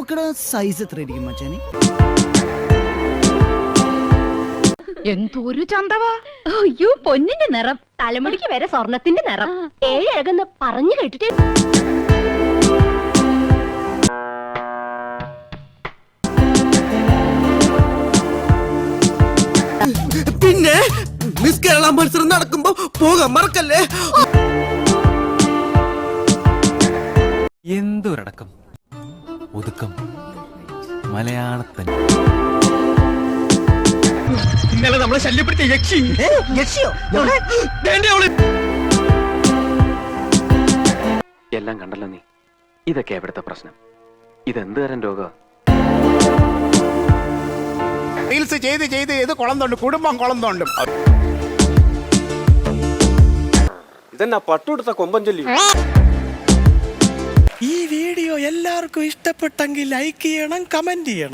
പാൽപ്പൊക്കയുടെ size എത്ര ആയിരിക്കും മച്ചാനെ? എന്തൊരു ചന്തവാ. അയ്യോ പൊന്നിന്റെ നിറം, തലമുടിക്ക് വരെ സ്വർണത്തിന്റെ നിറം. ഏഴഴകെന്ന് പറഞ്ഞു കേട്ടിട്ട്. പിന്നെ മിസ് കേരള മത്സരം നടക്കുമ്പോ പോകാൻ മറക്കല്ലേ. എന്തൊരടക്കം, ഒതുക്കം, മലയാളത്തൻ. ഇന്നലെ നമ്മളെ ശല്യപ്പെടുത്തിയ യക്ഷി. യക്ഷിയോ? എല്ലാം കണ്ടല്ലോ നീ. ഇതൊക്കെ എവിടുത്തെ പ്രശ്നം? ഇതെന്ത് തരം രോഗ? റീൽസ് ചെയ്ത് ചെയ്ത് ചെയ്ത് കുളം തോണ്ടും, കുടുംബം കുളം തോണ്ടും. ഇതെന്നാ പട്ടുകൊടുത്ത കൊമ്പൻ ചൊല്ലി. ഈ വീഡിയോ എല്ലാവർക്കും ഇഷ്ടപ്പെട്ടെങ്കിൽ ലൈക്ക് ചെയ്യണം, കമന്റ് ചെയ്യണം.